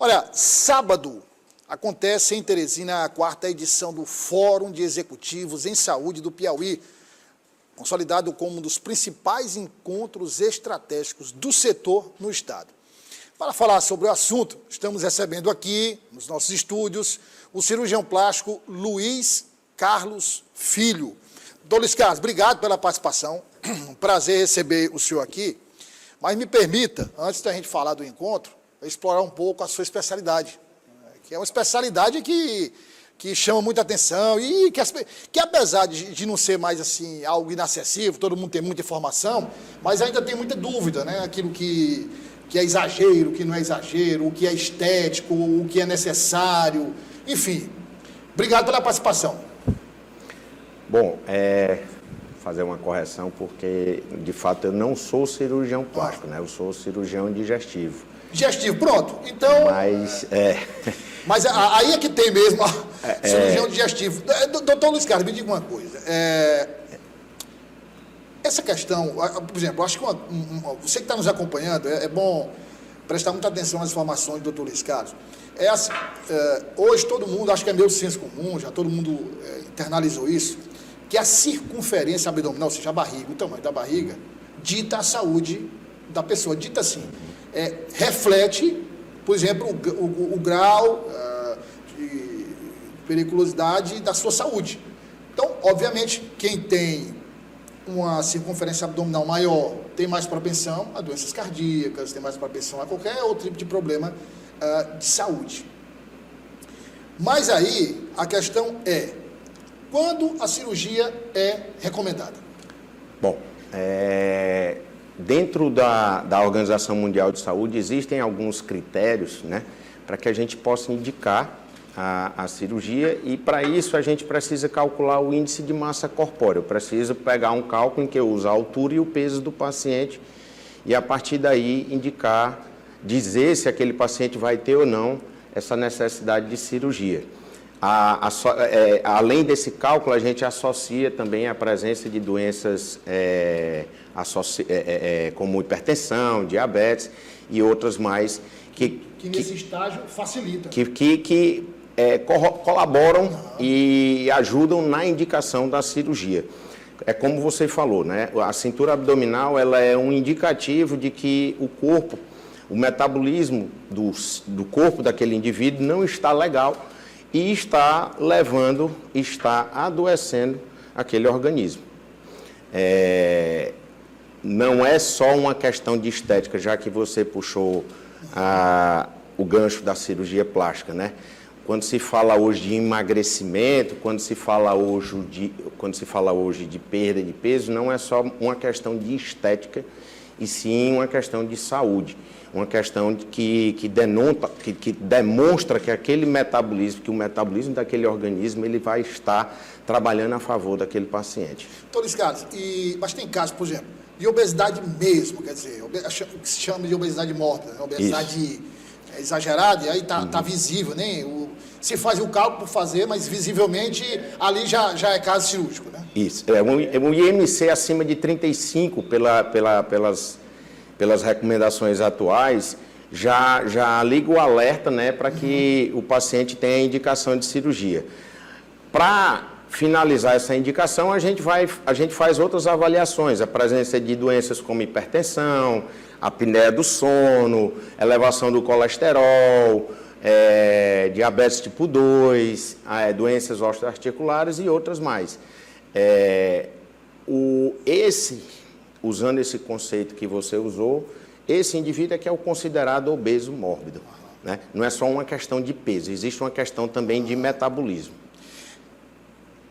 Olha, sábado acontece em Teresina a 4ª edição do Fórum de Executivos em Saúde do Piauí, consolidado como um dos principais encontros estratégicos do setor no estado. Para falar sobre o assunto, estamos recebendo aqui, nos nossos estúdios, o cirurgião plástico Luiz Carlos Filho. Doutor Luiz Carlos, obrigado pela participação, um prazer receber o senhor aqui, mas me permita, antes da gente falar do encontro, explorar um pouco a sua especialidade, que é uma especialidade que chama muita atenção e que apesar de não ser mais assim algo inacessível, todo mundo tem muita informação, mas ainda tem muita dúvida, né? Aquilo que é exagero, o que não é exagero, o que é estético, o que é necessário, enfim. Obrigado pela participação. Bom, fazer uma correção, porque de fato eu não sou cirurgião plástico, né? Eu sou cirurgião digestivo. Digestivo, pronto. Então. Mas aí é que tem mesmo cirurgião digestivo. Doutor Luiz Carlos, me diga uma coisa. Essa questão, por exemplo, acho que você que está nos acompanhando, é bom prestar muita atenção às informações do doutor Luiz Carlos. Hoje todo mundo, acho que é meio senso comum, já todo mundo internalizou isso, que a circunferência abdominal, ou seja, a barriga, o tamanho da barriga, dita a saúde da pessoa, dita assim. Reflete, por exemplo, o grau de periculosidade da sua saúde. Então, obviamente, quem tem uma circunferência abdominal maior tem mais propensão a doenças cardíacas, tem mais propensão a qualquer outro tipo de problema de saúde. Mas aí, a questão é, quando a cirurgia é recomendada? Bom, dentro da Organização Mundial de Saúde, existem alguns critérios, né, para que a gente possa indicar a cirurgia, e para isso a gente precisa calcular o índice de massa corpórea. Eu preciso pegar um cálculo em que eu uso a altura e o peso do paciente e a partir daí indicar, dizer se aquele paciente vai ter ou não essa necessidade de cirurgia. Além desse cálculo, a gente associa também a presença de doenças como hipertensão, diabetes e outras mais que nesse estágio facilita. Que colaboram e ajudam na indicação da cirurgia. É como você falou, né? A cintura abdominal ela é um indicativo de que o metabolismo do corpo daquele indivíduo não está legal e está adoecendo aquele organismo. Não é só uma questão de estética, já que você puxou o gancho da cirurgia plástica, né? Quando se fala hoje de emagrecimento, quando se fala hoje de perda de peso, não é só uma questão de estética, e sim uma questão de saúde, uma questão que demonstra que aquele metabolismo, que o metabolismo daquele organismo, ele vai estar trabalhando a favor daquele paciente. Doutor Luiz Carlos, mas tem casos, por exemplo, de obesidade mesmo, quer dizer, o que se chama de obesidade mórbida, né? Obesidade exagerada, e aí tá visível, né? Se faz o cálculo por fazer, mas visivelmente ali já é caso cirúrgico, né? Isso, um IMC acima de 35 pelas recomendações atuais, já liga o alerta, né, para que o paciente tenha indicação de cirurgia. Para finalizar essa indicação, a gente faz outras avaliações, a presença de doenças como hipertensão, apneia do sono, elevação do colesterol, diabetes tipo 2, doenças osteoarticulares e outras mais. Usando esse conceito que você usou, esse indivíduo é que é o considerado obeso mórbido, né? Não é só uma questão de peso, existe uma questão também de metabolismo.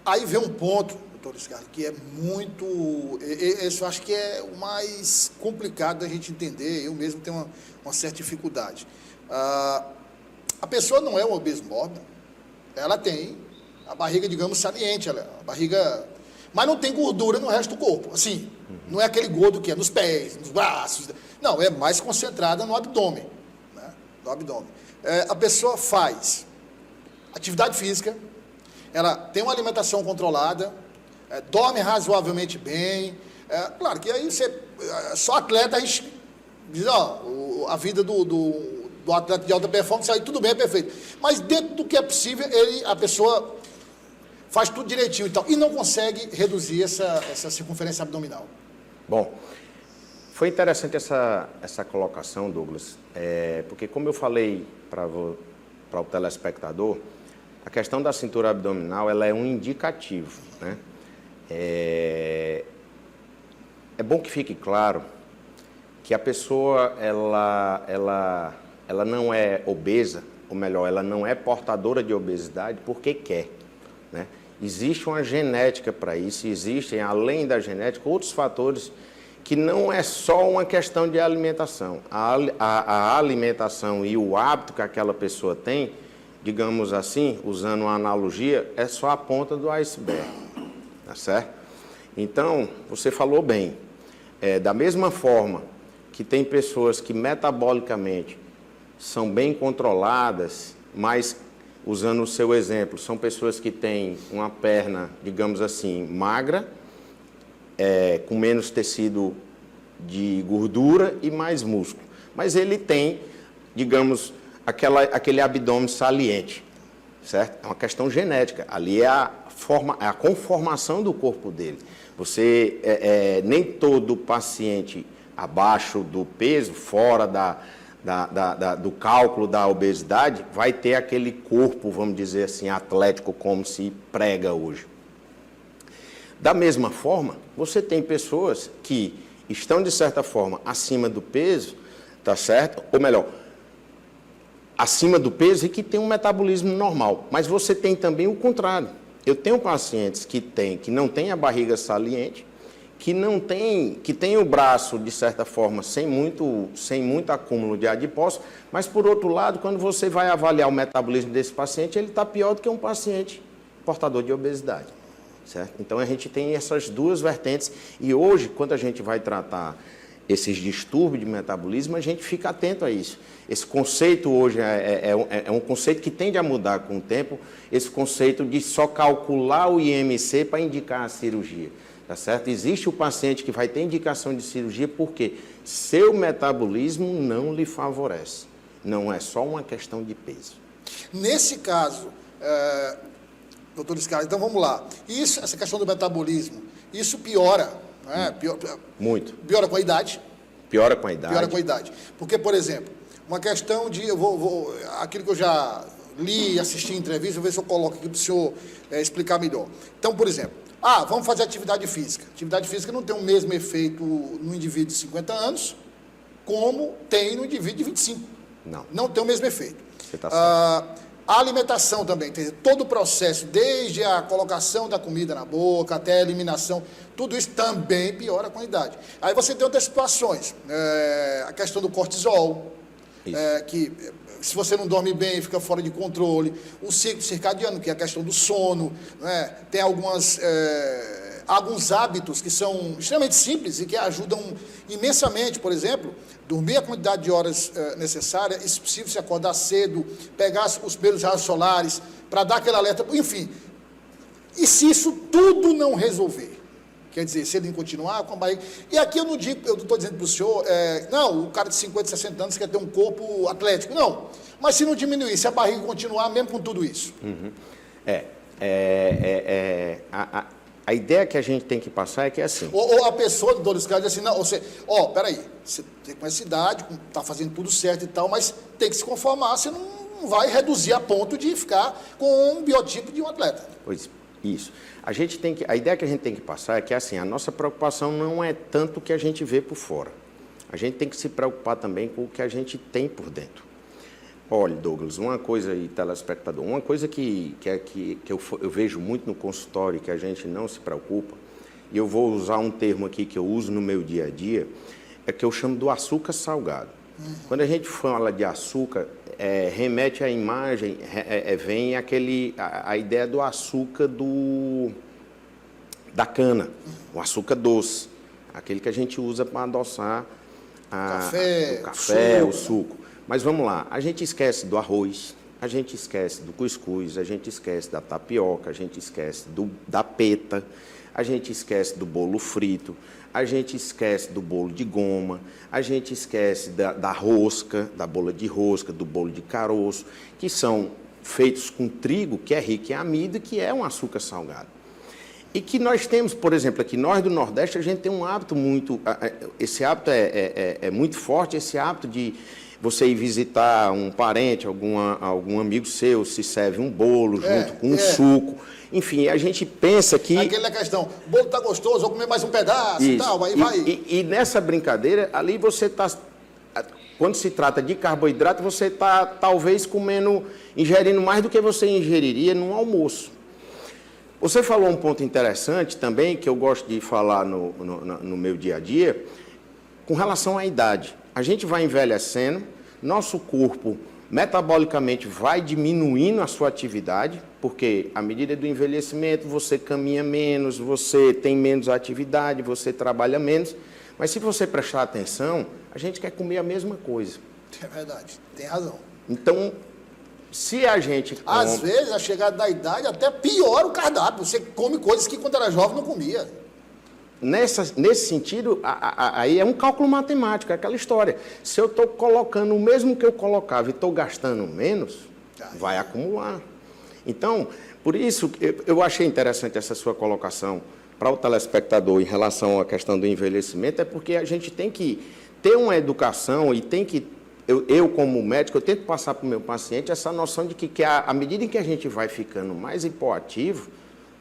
Aí vem um ponto, doutor Ricardo, que é muito... Esse eu acho que é o mais complicado da gente entender, eu mesmo tenho uma certa dificuldade. A pessoa não é um obeso mórbido, ela tem a barriga, digamos, saliente, a barriga... Mas não tem gordura no resto do corpo, assim, não é aquele gordo que é nos pés, nos braços, não, é mais concentrada no abdômen, né? No abdômen. A pessoa faz atividade física, ela tem uma alimentação controlada, dorme razoavelmente bem, claro que aí só atleta a gente diz, a vida do atleta de alta performance, aí tudo bem, é perfeito. Mas dentro do que é possível, a pessoa faz tudo direitinho e tal, e não consegue reduzir essa circunferência abdominal. Bom, foi interessante essa colocação, Douglas, porque como eu falei para o telespectador, a questão da cintura abdominal ela é um indicativo, né? É bom que fique claro que a pessoa ela não é obesa, ou melhor, ela não é portadora de obesidade porque quer, né? Existe uma genética para isso, existem, além da genética, outros fatores que não é só uma questão de alimentação. A alimentação e o hábito que aquela pessoa tem, digamos assim, usando uma analogia, é só a ponta do iceberg, tá certo? Então, você falou bem, da mesma forma que tem pessoas que metabolicamente são bem controladas, mas, usando o seu exemplo, são pessoas que têm uma perna, digamos assim, magra, com menos tecido de gordura e mais músculo. Mas ele tem, digamos, aquele abdômen saliente, certo? É uma questão genética. Ali é a conformação do corpo dele. Nem todo paciente abaixo do peso, fora do cálculo da obesidade, vai ter aquele corpo, vamos dizer assim, atlético, como se prega hoje. Da mesma forma, você tem pessoas que estão, de certa forma, acima do peso, tá certo? Ou melhor, acima do peso e que tem um metabolismo normal. Mas você tem também o contrário. Eu tenho pacientes que não têm a barriga saliente, que tem o braço, de certa forma, sem muito acúmulo de adipócitos, mas, por outro lado, quando você vai avaliar o metabolismo desse paciente, ele está pior do que um paciente portador de obesidade. Certo? Então, a gente tem essas duas vertentes e hoje, quando a gente vai tratar esses distúrbios de metabolismo, a gente fica atento a isso. Esse conceito hoje é um conceito que tende a mudar com o tempo, esse conceito de só calcular o IMC para indicar a cirurgia. Tá certo? Existe o paciente que vai ter indicação de cirurgia porque seu metabolismo não lhe favorece. Não é só uma questão de peso. Nesse caso, doutor Scarlett, então vamos lá. Essa questão do metabolismo, isso piora, né? Muito. Piora com a idade. Piora com a idade. Piora com a idade. Porque, por exemplo, uma questão de... aquilo que eu já li e assisti em entrevista, vou ver se eu coloco aqui para o senhor explicar melhor. Então, por exemplo, vamos fazer atividade física. Atividade física não tem o mesmo efeito no indivíduo de 50 anos como tem no indivíduo de 25. Não. Não tem o mesmo efeito. Você está certo. A alimentação também, todo o processo, desde a colocação da comida na boca até a eliminação, tudo isso também piora com a idade. Aí você tem outras situações, a questão do cortisol, que se você não dorme bem, fica fora de controle, o ciclo circadiano, que é a questão do sono, né? Tem alguns hábitos que são extremamente simples e que ajudam imensamente, por exemplo, dormir a quantidade de horas necessária, e se possível se acordar cedo, pegar os primeiros raios solares, para dar aquele alerta, enfim. E se isso tudo não resolver? Quer dizer, se ele não continuar com a barriga... E aqui eu não estou dizendo para o senhor, não, o cara de 50, 60 anos quer ter um corpo atlético, não. Mas se não diminuir, se a barriga continuar, mesmo com tudo isso. Uhum. A ideia que a gente tem que passar é que é assim... Ou a pessoa, doutor Scarlett, diz assim, não, peraí, você tem com essa idade, está fazendo tudo certo e tal, mas tem que se conformar, você não vai reduzir a ponto de ficar com um biotipo de um atleta. Pois, isso. A ideia que a gente tem que passar é que, assim, a nossa preocupação não é tanto o que a gente vê por fora. A gente tem que se preocupar também com o que a gente tem por dentro. Olha, Douglas, uma coisa aí, telespectador, uma coisa que eu vejo muito no consultório, que a gente não se preocupa, e eu vou usar um termo aqui que eu uso no meu dia a dia, é que eu chamo do açúcar salgado. Quando a gente fala de açúcar, remete à imagem, vem a ideia do açúcar da cana, o açúcar doce, aquele que a gente usa para adoçar o café, o suco. Mas vamos lá, a gente esquece do arroz, a gente esquece do cuscuz, a gente esquece da tapioca, a gente esquece da peta, a gente esquece do bolo frito, a gente esquece do bolo de goma, a gente esquece da rosca, da bola de rosca, do bolo de caroço, que são feitos com trigo, que é rico em amido, que é um açúcar salgado. E que nós temos, por exemplo, aqui, nós do Nordeste, a gente tem um hábito muito... Esse hábito é muito forte, esse hábito de você ir visitar um parente, algum amigo seu, se serve um bolo junto com um suco. Enfim, a gente pensa que... Aquela questão, o bolo está gostoso, vou comer mais um pedaço e tal, aí vai... E nessa brincadeira, ali você está... Quando se trata de carboidrato, você está talvez ingerindo mais do que você ingeriria num almoço. Você falou um ponto interessante também, que eu gosto de falar no meu dia a dia, com relação à idade. A gente vai envelhecendo, nosso corpo metabolicamente vai diminuindo a sua atividade, porque à medida do envelhecimento você caminha menos, você tem menos atividade, você trabalha menos. Mas se você prestar atenção, a gente quer comer a mesma coisa. É verdade, tem razão. Então, se a gente come... Às vezes, a chegada da idade até piora o cardápio. Você come coisas que quando era jovem não comia. Nesse sentido, aí é um cálculo matemático, é aquela história. Se eu estou colocando o mesmo que eu colocava e estou gastando menos, vai acumular. Então, por isso, eu achei interessante essa sua colocação para o telespectador em relação à questão do envelhecimento, é porque a gente tem que ter uma educação e tem que... Eu como médico, eu tento passar para o meu paciente essa noção de que à medida em que a gente vai ficando mais hipoativo,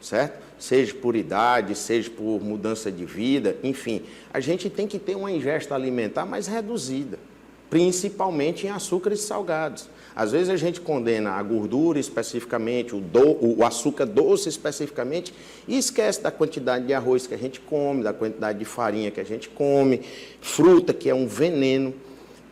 certo? Seja por idade, seja por mudança de vida, enfim, a gente tem que ter uma ingesta alimentar mais reduzida, principalmente em açúcares salgados. Às vezes a gente condena a gordura especificamente, o açúcar doce especificamente, e esquece da quantidade de arroz que a gente come, da quantidade de farinha que a gente come, fruta, que é um veneno,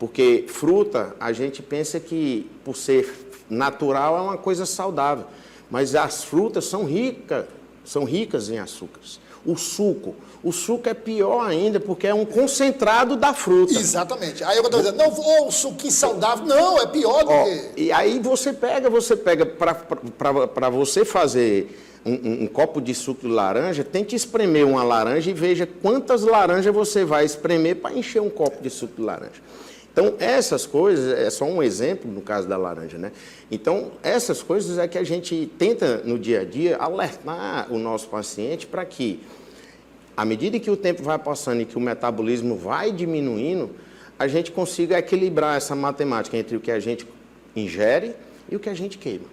porque fruta, a gente pensa que, por ser natural, é uma coisa saudável, mas as frutas são ricas em açúcares. O suco é pior ainda, porque é um concentrado da fruta. Exatamente. Aí eu estou dizendo, não, o suquinho saudável, não, é pior do que... E aí você pega para você fazer um copo de suco de laranja, tente espremer uma laranja e veja quantas laranjas você vai espremer para encher um copo de suco de laranja. Então, essas coisas, é só um exemplo no caso da laranja, né? Então, essas coisas é que a gente tenta, no dia a dia, alertar o nosso paciente para que, à medida que o tempo vai passando e que o metabolismo vai diminuindo, a gente consiga equilibrar essa matemática entre o que a gente ingere e o que a gente queima.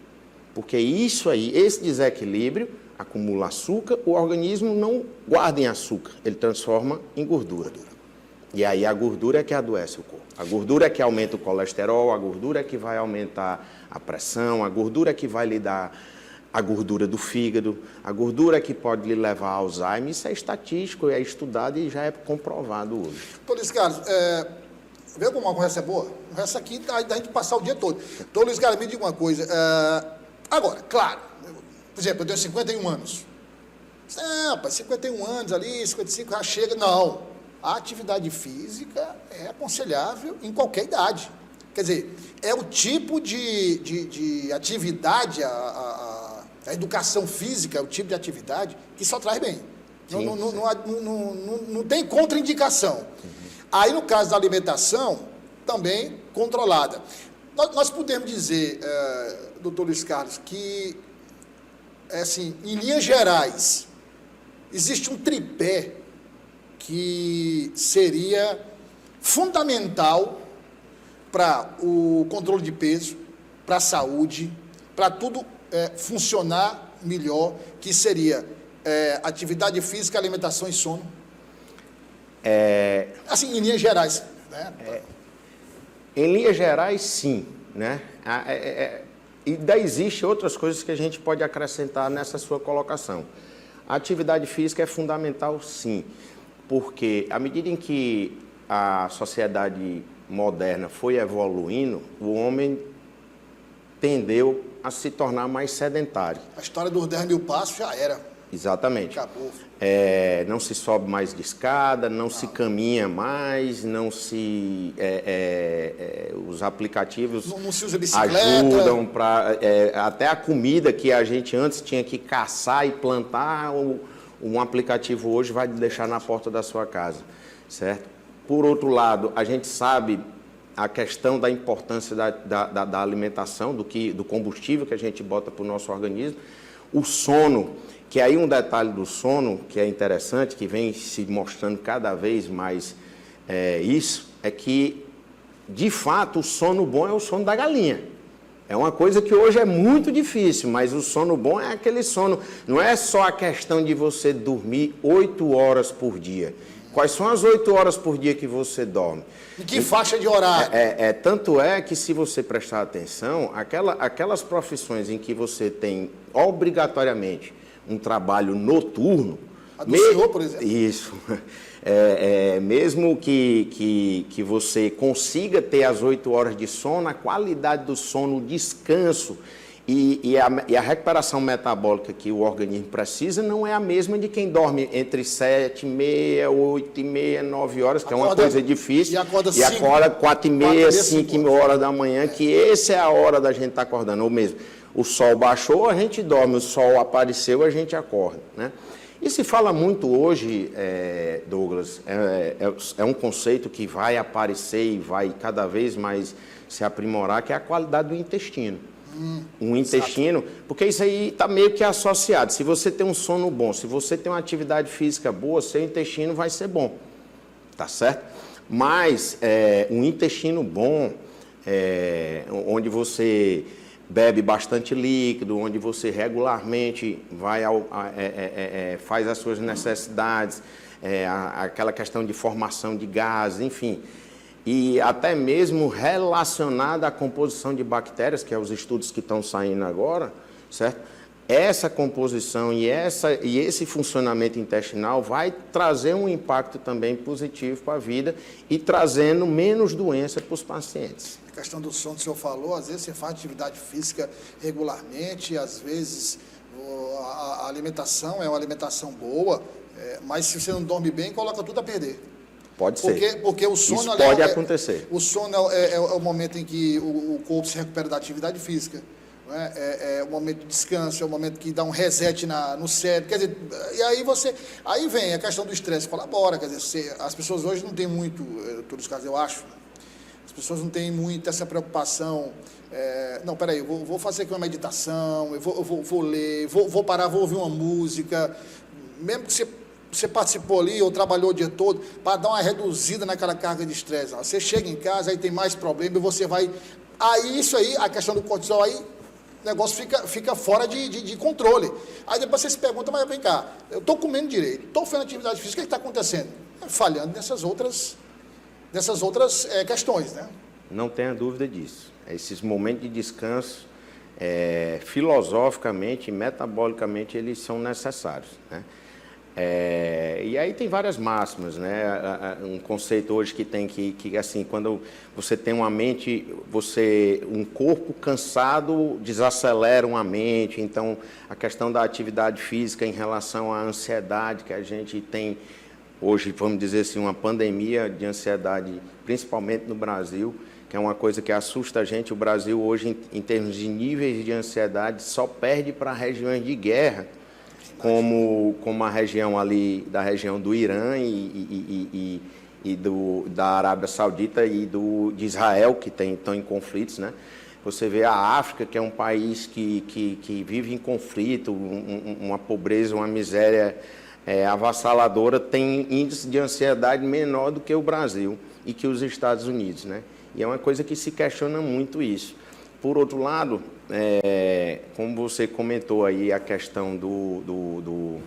Porque isso aí, esse desequilíbrio, acumula açúcar, o organismo não guarda em açúcar, ele transforma em gordura. E aí a gordura é que adoece o corpo. A gordura é que aumenta o colesterol, a gordura é que vai aumentar a pressão, a gordura é que vai lhe dar a gordura do fígado, a gordura é que pode lhe levar a Alzheimer. Isso é estatístico, é estudado e já é comprovado hoje. Então, Luiz Carlos, vê como uma conversa é boa? Essa aqui dá a gente passar o dia todo. Então, Luiz Carlos, me diga uma coisa. Agora, claro, por exemplo, eu tenho 51 anos. Rapaz, 51 anos ali, 55, já chega. Não. A atividade física é aconselhável em qualquer idade. Quer dizer, é o tipo de atividade, a educação física é o tipo de atividade que só traz bem. Não tem contraindicação. Aí, no caso da alimentação, também controlada. Nós podemos dizer, doutor Luiz Carlos, que, assim, em linhas gerais, existe um tripé que seria fundamental para o controle de peso, para a saúde, para tudo funcionar melhor, que seria atividade física, alimentação e sono. Assim, em linhas gerais. Né? Em linhas gerais, sim. Né? E daí existem outras coisas que a gente pode acrescentar nessa sua colocação. A atividade física é fundamental, sim. Porque, à medida em que a sociedade moderna foi evoluindo, o homem tendeu a se tornar mais sedentário. A história dos 10 mil passos já era. Exatamente. Acabou. Não se sobe mais de escada, não se caminha mais, não se... os aplicativos Não se usa bicicleta. ajudam para... até a comida que a gente antes tinha que caçar e plantar, um aplicativo hoje vai deixar na porta da sua casa, certo? Por outro lado, a gente sabe a questão da importância da alimentação, do combustível que a gente bota para o nosso organismo, o sono, que aí um detalhe do sono que é interessante, que vem se mostrando cada vez mais isso, é que, de fato, o sono bom é o sono da galinha. É uma coisa que hoje é muito difícil, mas o sono bom é aquele sono, não é só a questão de você dormir 8 horas por dia. Quais são as 8 horas por dia que você dorme? Em que faixa de horário? Tanto é que, se você prestar atenção, aquelas profissões em que você tem obrigatoriamente um trabalho noturno... A do senhor, por exemplo. Isso. Mesmo que você consiga ter as 8 horas de sono, a qualidade do sono, o descanso e a recuperação metabólica que o organismo precisa não é a mesma de quem dorme entre 7h30, 8h30, 9 horas, que é uma coisa difícil. E acorda 4h30, 5 horas da manhã, que essa é a hora da gente estar acordando. Ou mesmo, o sol baixou, a gente dorme, o sol apareceu, a gente acorda, né? E se fala muito hoje, Douglas, é um conceito que vai aparecer e vai cada vez mais se aprimorar, que é a qualidade do intestino. Um intestino, porque isso aí está meio que associado. Se você tem um sono bom, se você tem uma atividade física boa, seu intestino vai ser bom, tá certo? Mas um intestino bom, onde você bebe bastante líquido, onde você regularmente vai faz as suas necessidades, aquela questão de formação de gases, enfim, e até mesmo relacionada à composição de bactérias, que é os estudos que estão saindo agora, certo? Essa composição e esse funcionamento intestinal vai trazer um impacto também positivo para a vida e trazendo menos doença para os pacientes. A questão do sono, o senhor falou, às vezes você faz atividade física regularmente, às vezes a alimentação é uma alimentação boa, mas se você não dorme bem, coloca tudo a perder. Pode ser. Porque o sono... Isso pode acontecer. O sono é o momento em que o corpo se recupera da atividade física. Não é? É o momento de descanso, é o momento que dá um reset no cérebro. Quer dizer, e aí aí vem a questão do estresse, colabora. Quer dizer, as pessoas hoje não têm muito, em todos os casos eu acho, as pessoas não têm muito essa preocupação. Não, peraí, eu vou fazer aqui uma meditação, eu vou ler, vou parar, vou ouvir uma música, mesmo que você participou ali ou trabalhou o dia todo, para dar uma reduzida naquela carga de estresse. Você chega em casa, aí tem mais problema e você vai... Aí isso aí, a questão do cortisol, aí o negócio fica fora de controle. Aí depois você se pergunta, mas vem cá, eu estou comendo direito, estou fazendo atividade física, o que está acontecendo? Falhando nessas outras questões, né? Não tenha dúvida disso. Esses momentos de descanso, filosoficamente e metabolicamente, eles são necessários, né? E aí tem várias máximas, né? Um conceito hoje que tem que assim, quando você tem uma mente, um corpo cansado desacelera uma mente. Então, a questão da atividade física em relação à ansiedade que a gente tem hoje, vamos dizer assim, uma pandemia de ansiedade, principalmente no Brasil, que é uma coisa que assusta a gente. O Brasil hoje, em termos de níveis de ansiedade, só perde para regiões de guerra, como a região ali, da região do Irã e da Arábia Saudita e de Israel, que estão em conflitos, né? Você vê a África, que é um país que vive em conflito, uma pobreza, uma miséria avassaladora, tem índice de ansiedade menor do que o Brasil e que os Estados Unidos, né? E é uma coisa que se questiona muito isso. Por outro lado, como você comentou aí, a questão do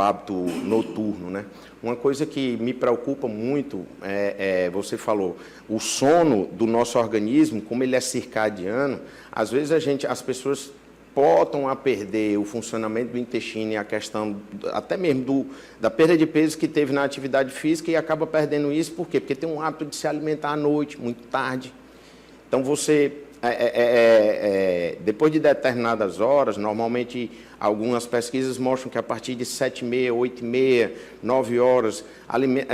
hábito noturno, né? Uma coisa que me preocupa muito você falou, o sono do nosso organismo, como ele é circadiano, às vezes as pessoas botam a perder o funcionamento do intestino e a questão até mesmo da perda de peso que teve na atividade física e acaba perdendo isso. Por quê? Porque tem um hábito de se alimentar à noite, muito tarde. Então, você depois de determinadas horas, normalmente algumas pesquisas mostram que a partir de 7h30, 8h30, 9 horas,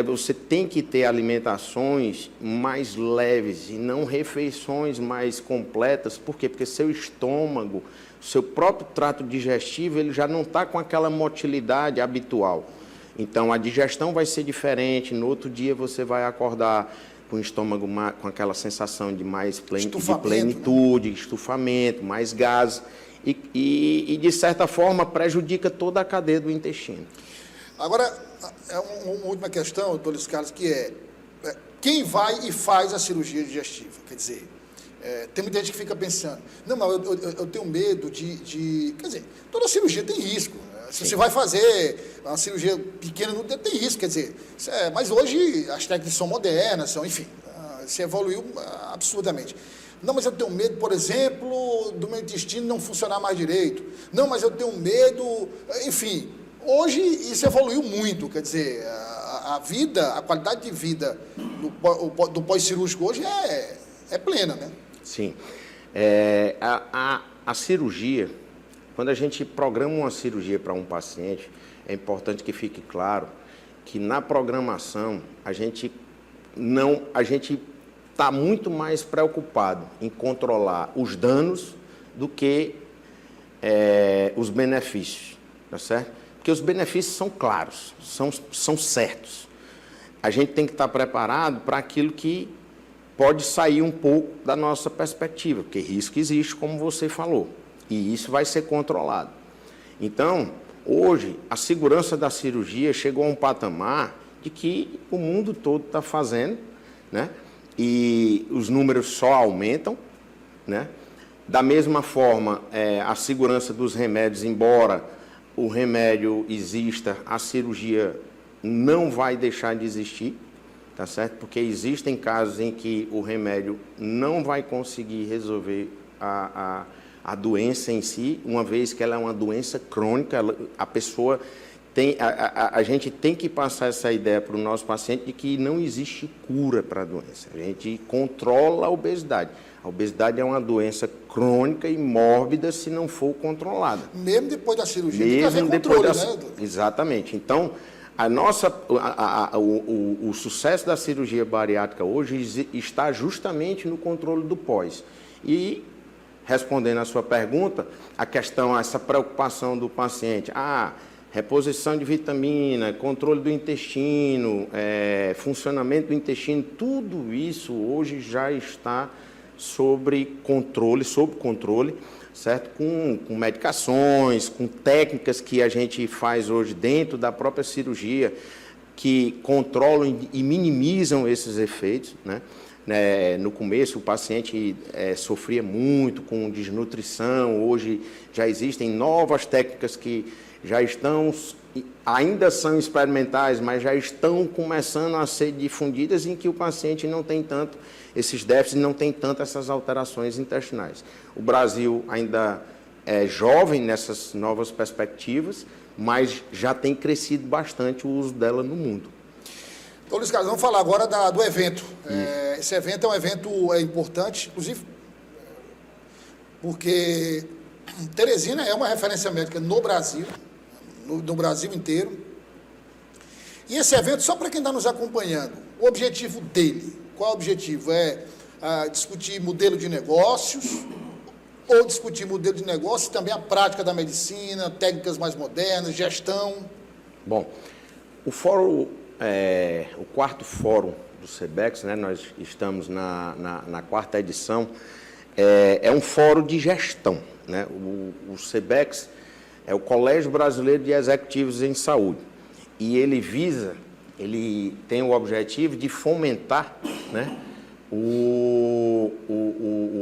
você tem que ter alimentações mais leves e não refeições mais completas. Por quê? Porque seu estômago, seu próprio trato digestivo, ele já não está com aquela motilidade habitual. Então, a digestão vai ser diferente, no outro dia você vai acordar com o estômago, com aquela sensação de mais de plenitude, né? Estufamento, mais gases, e, de certa forma, prejudica toda a cadeia do intestino. Agora, é uma última questão, doutor Luiz Carlos, que quem vai e faz a cirurgia digestiva? Quer dizer, tem muita gente que fica pensando, não, mas eu tenho medo de... Quer dizer, toda cirurgia tem risco. Se você vai fazer uma cirurgia pequena, não tem risco, quer dizer, mas hoje as técnicas são modernas, enfim, se evoluiu absurdamente. Não, mas eu tenho medo, por exemplo, do meu intestino não funcionar mais direito. Não, mas eu tenho medo, enfim, hoje isso evoluiu muito, quer dizer, a vida, a qualidade de vida do pós-cirúrgico hoje é plena, né? Sim. A cirurgia, quando a gente programa uma cirurgia para um paciente, é importante que fique claro que na programação a gente está muito mais preocupado em controlar os danos do que os benefícios, tá certo? Porque os benefícios são claros, são certos. A gente tem que estar preparado para aquilo que pode sair um pouco da nossa perspectiva, porque risco existe, como você falou. E isso vai ser controlado. Então, hoje, a segurança da cirurgia chegou a um patamar de que o mundo todo está fazendo, né? E os números só aumentam, né? Da mesma forma, a segurança dos remédios, embora o remédio exista, a cirurgia não vai deixar de existir, tá certo? Porque existem casos em que o remédio não vai conseguir resolver a doença em si, uma vez que ela é uma doença crônica, a pessoa tem, a gente tem que passar essa ideia para o nosso paciente de que não existe cura para a doença. A gente controla a obesidade. A obesidade é uma doença crônica e mórbida se não for controlada. Mesmo depois da cirurgia, tem que haver controle, né? Exatamente. Então, o sucesso da cirurgia bariátrica hoje está justamente no controle do pós. E respondendo à sua pergunta, essa preocupação do paciente, reposição de vitamina, controle do intestino, funcionamento do intestino, tudo isso hoje já está sob controle, certo? Com medicações, com técnicas que a gente faz hoje dentro da própria cirurgia, que controlam e minimizam esses efeitos, né? No começo, o paciente sofria muito com desnutrição. Hoje já existem novas técnicas que ainda são experimentais, mas já estão começando a ser difundidas, em que o paciente não tem tanto esses déficits, não tem tanto essas alterações intestinais. O Brasil ainda é jovem nessas novas perspectivas, mas já tem crescido bastante o uso dela no mundo. Então, Luiz Carlos, vamos falar agora do evento. Esse evento é um evento importante, inclusive, porque Teresina é uma referência médica no Brasil, no Brasil inteiro. E esse evento, só para quem está nos acompanhando, o objetivo dele, qual é o objetivo? Discutir modelo de negócios, ou discutir modelo de negócios e também a prática da medicina, técnicas mais modernas, gestão? Bom, o fórum... o quarto fórum do SEBEX, né, nós estamos na quarta edição, é um fórum de gestão, né? O SEBEX é o Colégio Brasileiro de Executivos em Saúde, e ele tem o objetivo de fomentar, né, o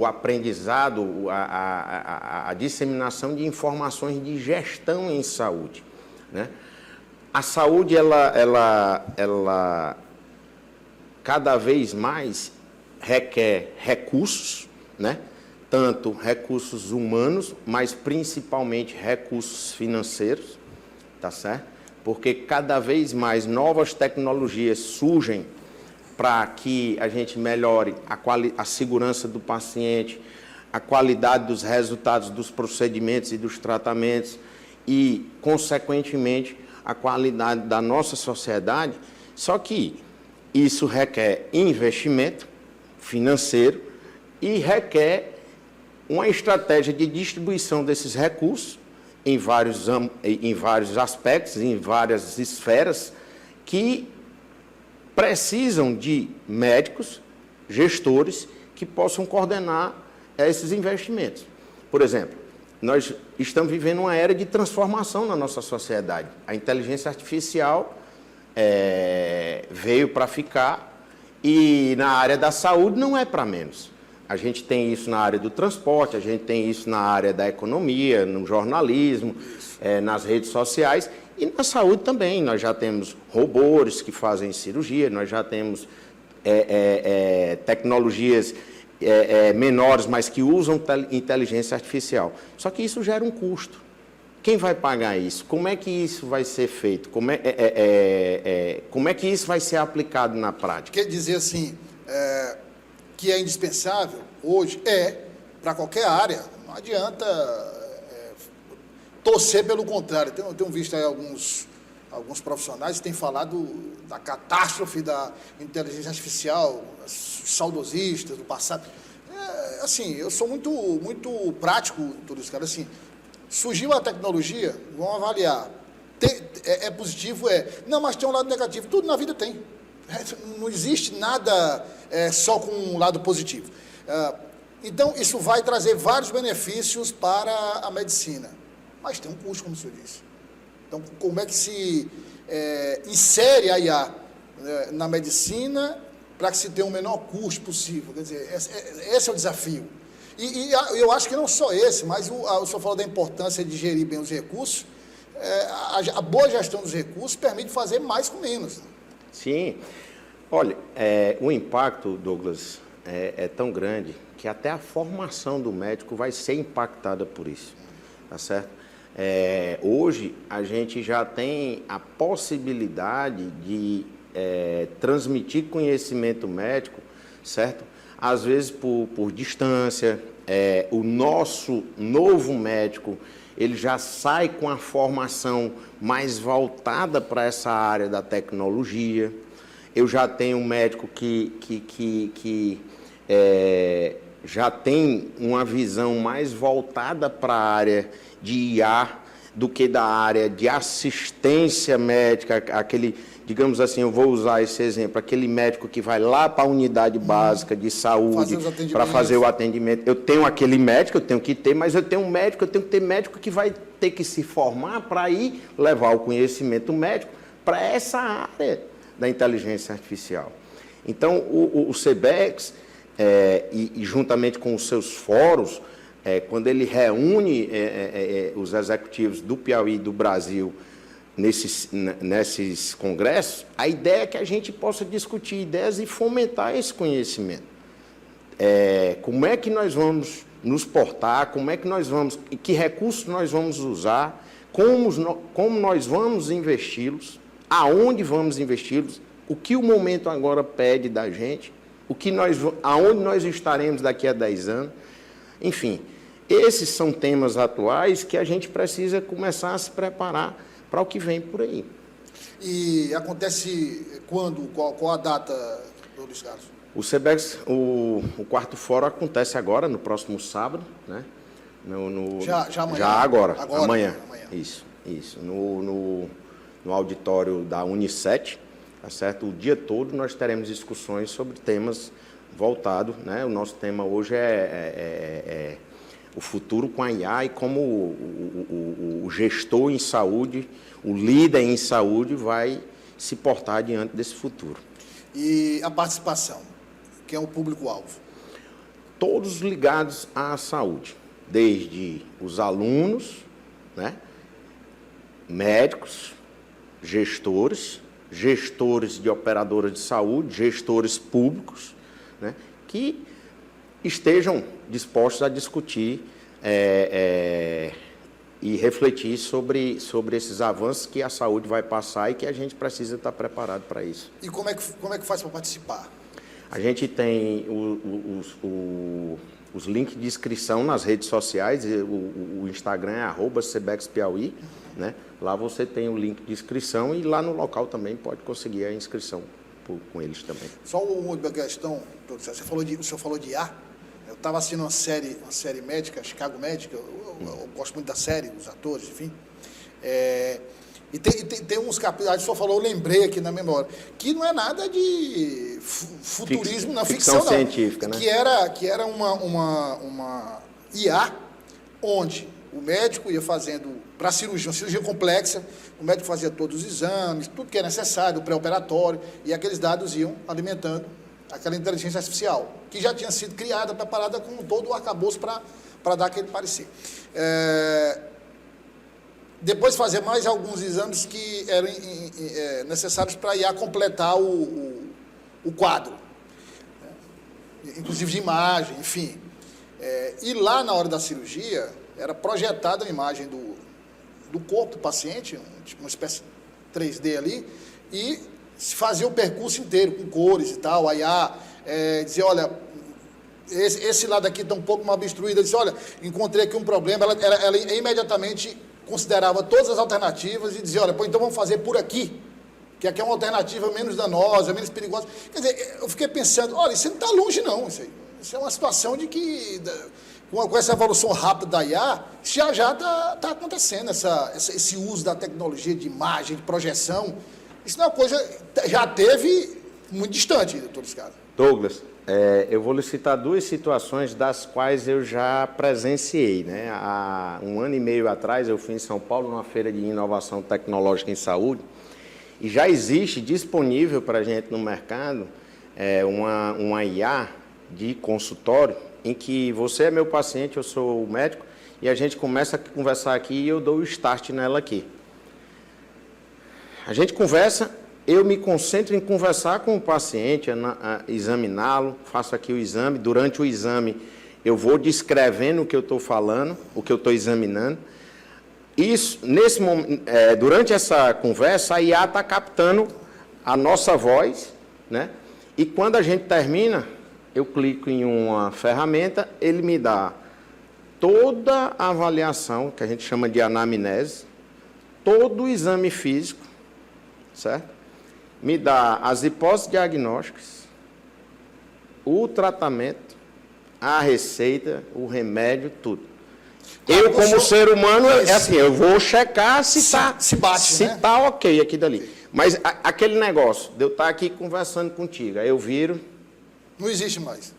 aprendizado, a disseminação de informações de gestão em saúde, né? A saúde, ela cada vez mais requer recursos, né? Tanto recursos humanos, mas principalmente recursos financeiros, tá certo? Porque cada vez mais novas tecnologias surgem para que a gente melhore a segurança do paciente, a qualidade dos resultados dos procedimentos e dos tratamentos e, consequentemente, a qualidade da nossa sociedade. Só que isso requer investimento financeiro e requer uma estratégia de distribuição desses recursos em vários aspectos, em várias esferas, que precisam de médicos, gestores, que possam coordenar esses investimentos. Por exemplo, nós estamos vivendo uma era de transformação na nossa sociedade. A inteligência artificial veio para ficar e na área da saúde não é para menos. A gente tem isso na área do transporte, a gente tem isso na área da economia, no jornalismo, nas redes sociais e na saúde também. Nós já temos robôs que fazem cirurgia, nós já temos tecnologias menores, mas que usam inteligência artificial. Só que isso gera um custo. Quem vai pagar isso? Como é que isso vai ser feito? Como é que isso vai ser aplicado na prática? Quer dizer assim, que é indispensável hoje, para qualquer área. Não adianta torcer pelo contrário. Eu tenho visto aí alguns profissionais que têm falado da catástrofe da inteligência artificial, saudosistas do passado. Assim, eu sou muito prático em tudo isso, cara. Assim, surgiu a tecnologia, vamos avaliar. É positivo? Não, mas tem um lado negativo. Tudo na vida tem. Não existe nada só com um lado positivo. Então, isso vai trazer vários benefícios para a medicina. Mas tem um custo, como o senhor disse. Então, como é que se insere a IA na medicina para que se tenha o menor custo possível? Quer dizer, esse é o desafio. E eu acho que não só esse, mas o senhor falou da importância de gerir bem os recursos. A boa gestão dos recursos permite fazer mais com menos. Sim. Olha, o impacto, Douglas, é tão grande que até a formação do médico vai ser impactada por isso, tá certo? Hoje, a gente já tem a possibilidade de transmitir conhecimento médico, certo? Às vezes por distância. O nosso novo médico, ele já sai com a formação mais voltada para essa área da tecnologia. Eu já tenho um médico que já tem uma visão mais voltada para a área de IA do que da área de assistência médica, aquele, digamos assim, eu vou usar esse exemplo, aquele médico que vai lá para a unidade básica de saúde para fazer o atendimento. Eu tenho aquele médico, eu tenho que ter, mas eu tenho um médico, eu tenho que ter médico que vai ter que se formar para ir levar o conhecimento médico para essa área da inteligência artificial. Então, o CBEX, e juntamente com os seus fóruns, quando ele reúne os executivos do Piauí e do Brasil nesses congressos, a ideia é que a gente possa discutir ideias e fomentar esse conhecimento. Como é que nós vamos nos portar, como é que nós vamos, que recursos nós vamos usar, como nós vamos investi-los, aonde vamos investi-los, o que o momento agora pede da gente, aonde nós estaremos daqui a 10 anos, enfim. Esses são temas atuais que a gente precisa começar a se preparar para o que vem por aí. E acontece quando? Qual a data, Luiz Carlos? O CBEX, o quarto fórum acontece agora, no próximo sábado, né? Já amanhã? Já agora, amanhã. Isso. No auditório da Unicet, tá certo? O dia todo nós teremos discussões sobre temas voltados, né? O nosso tema hoje é o futuro com a IA e como o gestor em saúde, o líder em saúde vai se portar diante desse futuro. E a participação, que é o público-alvo? Todos ligados à saúde, desde os alunos, né, médicos, gestores de operadoras de saúde, gestores públicos, né, que estejam dispostos a discutir e refletir sobre esses avanços que a saúde vai passar e que a gente precisa estar preparado para isso. E como é que faz para participar? A gente tem os links de inscrição nas redes sociais, o Instagram é @cebexpiauí, né? Lá você tem o link de inscrição e lá no local também pode conseguir a inscrição com eles também. Só uma questão, o senhor falou de IA. Eu estava assistindo uma série médica, Chicago Médica, eu gosto muito da série, dos atores, enfim. E tem uns capítulos, o senhor falou, eu lembrei aqui na memória, que não é nada de futurismo, não, ficção não. Científica, né? Que era uma IA, onde o médico ia fazendo, para uma cirurgia complexa, o médico fazia todos os exames, tudo que é necessário, o pré-operatório, e aqueles dados iam alimentando aquela inteligência artificial, que já tinha sido criada, preparada com todo o arcabouço para dar aquele parecer. Depois fazer mais alguns exames que eram necessários para ir a completar o quadro, inclusive de imagem, enfim. E lá na hora da cirurgia, era projetada a imagem do corpo do paciente, tipo uma espécie de 3D ali, e se fazia o percurso inteiro, com cores e tal, aí dizer, olha, esse lado aqui está um pouco mal obstruído, disse, olha, encontrei aqui um problema, ela imediatamente considerava todas as alternativas e dizia, olha, pô, então vamos fazer por aqui, que aqui é uma alternativa menos danosa, menos perigosa. Quer dizer, eu fiquei pensando, olha, isso não está longe não, isso é uma situação de que, com essa evolução rápida da IA, já está acontecendo esse uso da tecnologia de imagem, de projeção. Isso não é uma coisa, já teve muito distante, doutor Scala. Douglas, eu vou lhe citar duas situações das quais eu já presenciei, né? Há 1 ano e meio atrás, eu fui em São Paulo, numa feira de inovação tecnológica em saúde, e já existe disponível para a gente no mercado uma IA de consultório, em que você é meu paciente, eu sou o médico, e a gente começa a conversar aqui e eu dou o start nela aqui. A gente conversa, eu me concentro em conversar com o paciente, examiná-lo, faço aqui o exame. Durante o exame, eu vou descrevendo o que eu estou falando, o que eu estou examinando. Isso, durante essa conversa, a IA está captando a nossa voz, né? E quando a gente termina, eu clico em uma ferramenta, ele me dá toda a avaliação, que a gente chama de anamnese, todo o exame físico, certo? Me dá as hipóteses diagnósticas, o tratamento, a receita, o remédio, tudo. Eu, como ser humano, eu vou checar se está ok aqui dali. Mas aquele negócio de eu estar aqui conversando contigo, aí eu viro... Não existe mais.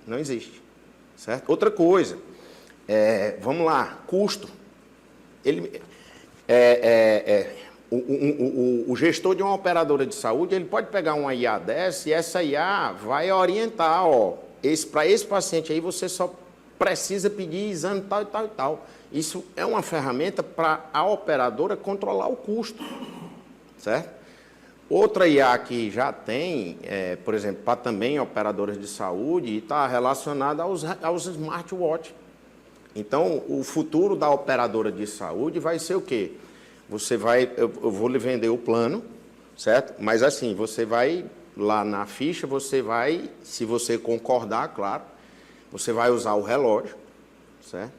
Não existe, certo? Outra coisa, vamos lá, custo. O gestor de uma operadora de saúde, ele pode pegar uma IA dessa e essa IA vai orientar, para esse paciente aí você só precisa pedir exame tal e tal e tal. Isso é uma ferramenta para a operadora controlar o custo, certo? Outra IA que já tem, por exemplo, para também operadoras de saúde, está relacionada aos smartwatch. Então, o futuro da operadora de saúde vai ser o quê? Eu vou lhe vender o plano, certo? Mas assim, você vai lá na ficha, se você concordar, claro, você vai usar o relógio, certo?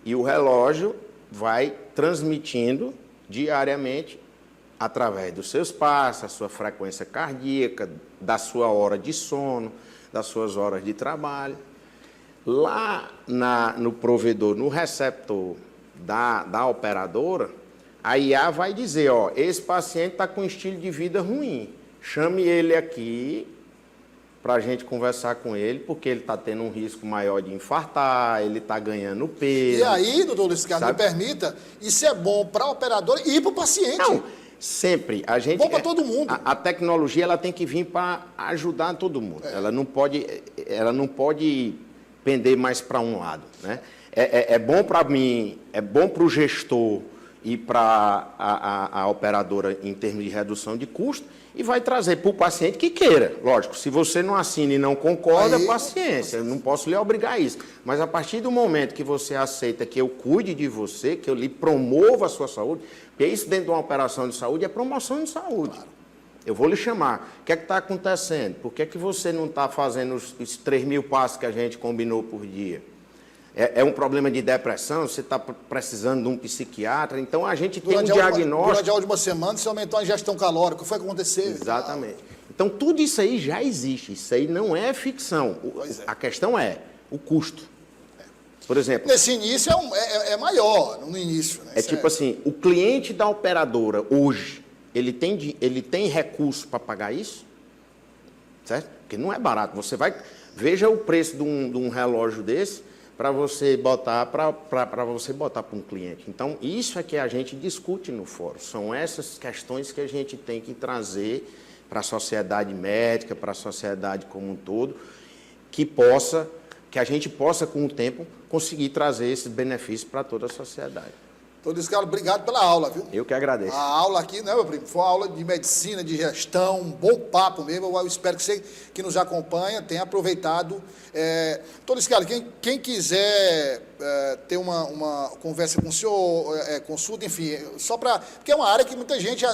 E o relógio vai transmitindo diariamente, através dos seus passos, a sua frequência cardíaca, da sua hora de sono, das suas horas de trabalho. Lá no provedor, no receptor da operadora, a IA vai dizer, esse paciente está com um estilo de vida ruim, chame ele aqui para a gente conversar com ele, porque ele está tendo um risco maior de infartar, ele está ganhando peso. E aí, doutor Luiz Carlos, me permita, isso é bom para a operadora e para o paciente. Não, sempre. Bom para todo mundo. A tecnologia ela tem que vir para ajudar todo mundo. Ela não pode pender mais para um lado, né? É bom para mim, é bom para o gestor e para a operadora em termos de redução de custo, e vai trazer para o paciente que queira. Lógico, se você não assina e não concorda, paciência, eu não posso lhe obrigar a isso. Mas a partir do momento que você aceita que eu cuide de você, que eu lhe promova a sua saúde, porque isso dentro de uma operação de saúde é promoção de saúde. Claro. Eu vou lhe chamar. O que é que está acontecendo? Por que é que você não está fazendo os 3.000 passos que a gente combinou por dia? É um problema de depressão? Você está precisando de um psiquiatra? Então, a gente tem um diagnóstico... Durante a última semana, você aumentou a ingestão calórica. O que foi que aconteceu? Exatamente. Então, tudo isso aí já existe. Isso aí não é ficção. A questão é o custo. Por exemplo... Nesse início é maior, no início. Né? Tipo assim, o cliente da operadora hoje, ele tem recurso para pagar isso? Certo? Porque não é barato. Você vai... Veja o preço de um relógio desse para você botar para um cliente. Então, isso é que a gente discute no fórum. São essas questões que a gente tem que trazer para a sociedade médica, para a sociedade como um todo, que a gente possa, com o tempo, conseguir trazer esses benefícios para toda a sociedade. Doutor Luiz Carlos, obrigado pela aula, viu? Eu que agradeço. A aula aqui, né, meu primo? Foi uma aula de medicina, de gestão, um bom papo mesmo. Eu espero que você que nos acompanha tenha aproveitado. Doutor Luiz Carlos, quem quiser ter uma conversa com o senhor, consulta, enfim, só para... Porque é uma área que muita gente...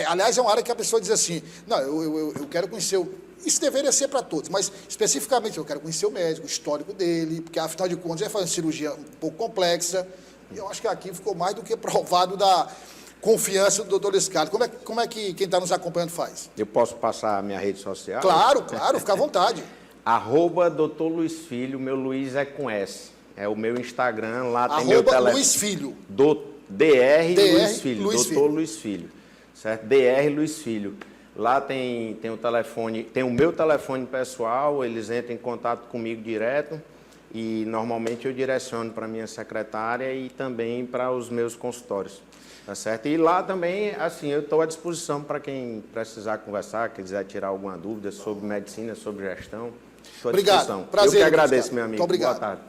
aliás, é uma área que a pessoa diz assim, não, eu quero conhecer Isso deveria ser para todos, mas especificamente eu quero conhecer o médico, o histórico dele, porque afinal de contas ele vai fazer uma cirurgia um pouco complexa. E eu acho que aqui ficou mais do que provado da confiança do doutor Luiz Carlos. Como é que quem está nos acompanhando faz? Eu posso passar a minha rede social? Claro, fica à vontade. @Dr. Luiz Filho, meu Luiz é com S. É o meu Instagram, lá tem meu telefone. Luiz Filho. DR Luiz Filho, Luiz Dr. Filho. Luiz Filho, certo? DR Luiz Filho. Lá tem o telefone, tem o meu telefone pessoal, eles entram em contato comigo direto e normalmente eu direciono para minha secretária e também para os meus consultórios, tá certo? E lá também, assim, eu estou à disposição para quem precisar conversar, quiser tirar alguma dúvida sobre medicina, sobre gestão. Estou à disposição. Obrigado. Prazer. Eu que agradeço, meu amigo. Muito obrigado. Boa tarde.